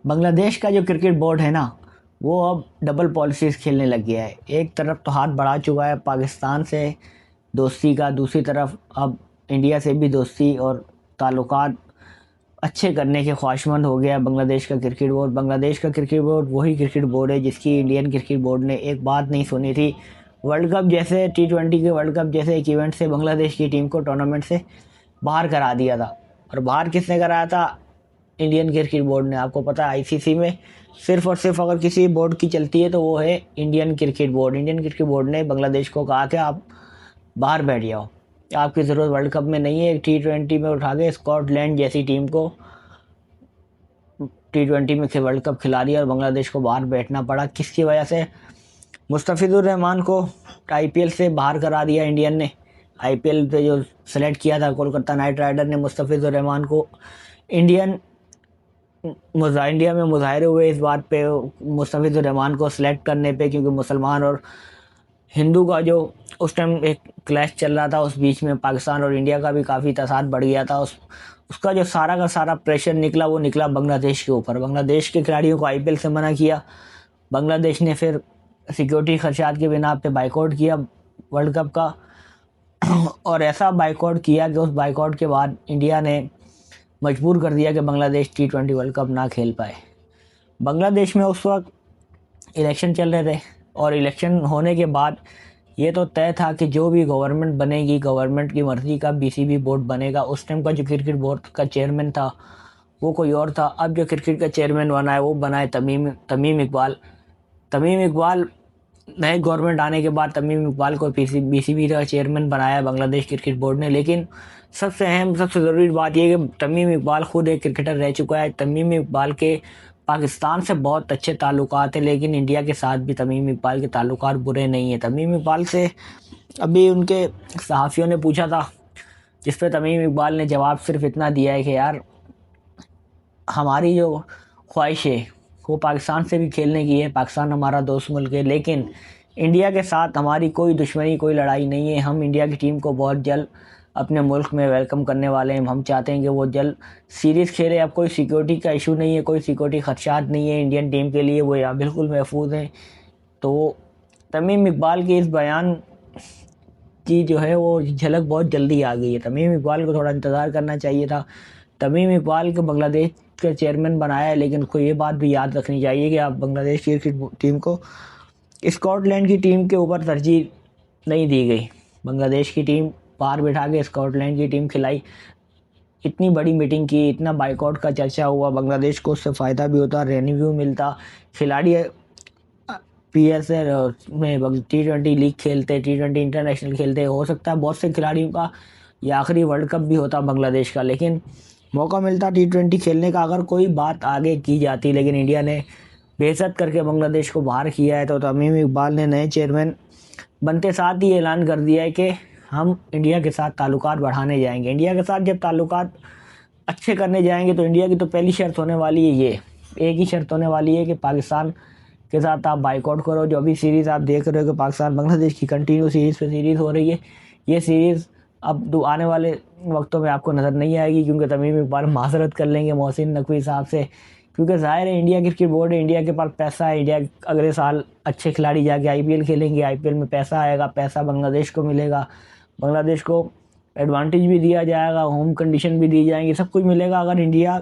बांग्लादेश का जो cricket board है ना, वो अब डबल पॉलिसीज़ खेलने लग गया है। एक तरफ तो हाथ बढ़ा चुका है पाकिस्तान से दोस्ती का, दूसरी तरफ अब इंडिया से भी दोस्ती और ताल्लुकात अच्छे करने के ख्वाहिशमंद हो गया बांग्लादेश का क्रिकेट बोर्ड। बांग्लादेश का क्रिकेट बोर्ड वही क्रिकेट बोर्ड है जिसकी इंडियन क्रिकेट बोर्ड ने एक बात नहीं सुनी थी। वर्ल्ड कप जैसे T20 के वर्ल्ड कप जैसे एक इवेंट से बांग्लादेश की टीम को टूर्नामेंट से बाहर करा दिया था। और बाहर किसने कराया था? इंडियन क्रिकेट बोर्ड ने। आपको पता है आईसीसी में सिर्फ और सिर्फ अगर किसी बोर्ड की चलती है तो वो है Indian cricket board. Indian cricket board ने बांग्लादेश को कहा कि आप बाहर बैठ जाओ, आपकी ज़रूरत वर्ल्ड कप में नहीं है। एक T20 में उठा के स्कॉटलैंड जैसी टीम को T20 में वर्ल्ड कप खिला दिया और बांग्लादेश को बाहर बैठना पड़ा। किसकी वजह से? मुस्तफिजुर रहमान को आईपीएल से बाहर करा दिया इंडियन ने। आईपीएल पे जो सेलेक्ट किया था कोलकाता नाइट राइडर ने मुस्तफिजुर रहमान को, इंडिया में मुजाहरे हुए इस बात पे मुस्तफिजुर रहमान को सिलेक्ट करने पे, क्योंकि मुसलमान और हिंदू का जो उस टाइम एक क्लैश चल रहा था, उस बीच में पाकिस्तान और इंडिया का भी काफ़ी तसाद बढ़ गया था। उसका जो सारा का सारा प्रेशर निकला वो निकला बांग्लादेश के ऊपर। बांग्लादेश के खिलाड़ियों को आईपीएल से मना किया। बांग्लादेश ने फिर सिक्योरिटी खर्चात के बिना पे बाइकआउट किया वर्ल्ड कप का और ऐसा बाइकआउट किया कि उस बाइकआउट के बाद इंडिया ने मजबूर कर दिया कि बांग्लादेश T20 वर्ल्ड कप ना खेल पाए। बांग्लादेश में उस वक्त इलेक्शन चल रहे थे और इलेक्शन होने के बाद ये तो तय था कि जो भी गवर्नमेंट बनेगी, गवर्नमेंट की मर्ज़ी का बीसीबी बोर्ड बनेगा। उस टाइम का जो क्रिकेट बोर्ड का चेयरमैन था वो कोई और था। अब जो क्रिकेट का चेयरमैन बना है वो बना है तमीम इकबाल। तमीम इकबाल नए गवर्नमेंट आने के बाद तमीम इकबाल को बीसीबी का चेयरमैन बनाया बांग्लादेश क्रिकेट बोर्ड ने। लेकिन सबसे अहम, सबसे ज़रूरी बात यह कि तमीम इकबाल खुद एक क्रिकेटर रह चुका है। तमीम इकबाल के पाकिस्तान से बहुत अच्छे ताल्लुकात हैं, लेकिन इंडिया के साथ भी तमीम इकबाल के ताल्लुकात बुरे नहीं हैं। तमीम इकबाल से अभी उनके सहाफ़ियों ने पूछा था, जिस पर तमीम इकबाल ने जवाब सिर्फ इतना दिया है कि यार हमारी जो ख्वाहिश है वो पाकिस्तान से भी खेलने की है, पाकिस्तान हमारा दोस्त मुल्क है, लेकिन इंडिया के साथ हमारी कोई दुश्मनी, कोई लड़ाई नहीं है। हम इंडिया की टीम को बहुत जल्द अपने मुल्क में वेलकम करने वाले हैं। हम चाहते हैं कि वो जल्द सीरीज़ खेले। अब कोई सिक्योरिटी का इशू नहीं है, कोई सिक्योरिटी खदशात नहीं है इंडियन टीम के लिए, वो यहाँ बिल्कुल महफूज हैं। तो तमीम इकबाल के इस बयान की जो है वो झलक बहुत जल्दी आ गई है। तमीम इकबाल को थोड़ा इंतज़ार करना चाहिए था। तमीम इकबाल को बांग्लादेश का चेयरमैन बनाया है, लेकिन को ये बात भी याद रखनी चाहिए कि आप बांग्लादेश क्रिकेट टीम को स्कॉटलैंड की टीम के ऊपर तरजीह नहीं दी गई। बांग्लादेश की टीम बाहर बैठा के स्कॉटलैंड की टीम खिलाई। इतनी बड़ी मीटिंग की, इतना बाइकआउट का चर्चा हुआ, बांग्लादेश को उससे फ़ायदा भी होता, रेवेन्यू मिलता, खिलाड़ी PSL में T20 लीग खेलते, T20 इंटरनेशनल खेलते। हो सकता है बहुत से खिलाड़ियों का ये आखिरी वर्ल्ड कप भी होता बांग्लादेश का, लेकिन मौका मिलता T20 खेलने का अगर कोई बात आगे की जाती। लेकिन इंडिया ने बेइज्जत करके बांग्लादेश को बाहर किया है। तो तमीम इकबाल ने नए चेयरमैन बनते साथ ही ऐलान कर दिया है कि हम इंडिया के साथ ताल्लुकात बढ़ाने जाएंगे। इंडिया के साथ जब ताल्लुकात अच्छे करने जाएंगे तो इंडिया की तो पहली शर्त होने वाली है, ये एक ही शर्त होने वाली है कि पाकिस्तान के साथ आप बाइकआउट करो। जो अभी सीरीज़ आप देख रहे हो कि पाकिस्तान बांग्लादेश की कंटिन्यू सीरीज़ हो रही है, ये सीरीज़ अब आने वाले वक्तों में आपको नज़र नहीं आएगी, क्योंकि तमीम इकबाल माजरत कर लेंगे मोहसिन नकवी साहब से। क्योंकि ज़ाहिर है इंडिया क्रिकेट बोर्ड है, इंडिया के पास पैसा है। इंडिया अगले साल अच्छे खिलाड़ी जाके आईपीएल खेलेंगे, आईपीएल में पैसा आएगा, पैसा बांग्लादेश को मिलेगा, बांग्लादेश को एडवांटेज भी दिया जाएगा, होम कंडीशन भी दी जाएंगी, सब कुछ मिलेगा अगर इंडिया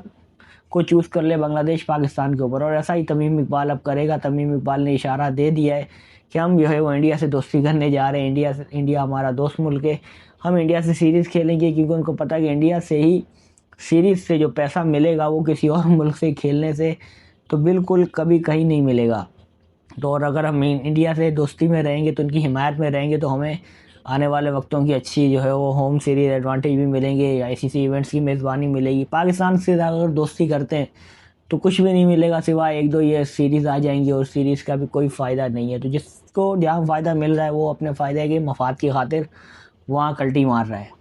को चूज़ कर ले बांग्लादेश पाकिस्तान के ऊपर। और ऐसा ही तमीम इकबाल अब करेगा। तमीम इकबाल ने इशारा दे दिया है कि हम जो है वो इंडिया से दोस्ती करने जा रहे हैं। इंडिया हमारा दोस्त मुल्क है, हम इंडिया से सीरीज़ खेलेंगे, क्योंकि उनको पता है कि इंडिया से ही सीरीज़ से जो पैसा मिलेगा वो किसी और मुल्क से खेलने से तो बिल्कुल कभी कहीं नहीं मिलेगा। तो और अगर हम इंडिया से दोस्ती में रहेंगे तो उनकी हिमायत में रहेंगे तो हमें आने वाले वक्तों की अच्छी जो है वो होम सीरीज़ एडवांटेज भी मिलेंगे, आईसीसी इवेंट्स की मेज़बानी मिलेगी। पाकिस्तान से अगर दोस्ती करते हैं तो कुछ भी नहीं मिलेगा सिवाय एक दो ये सीरीज़ आ जाएंगी और सीरीज़ का भी कोई फ़ायदा नहीं है। तो जिसको जहाँ फ़ायदा मिल रहा है वो अपने फ़ायदे के मफाद की खातिर वहाँ कल्टी मार रहा है।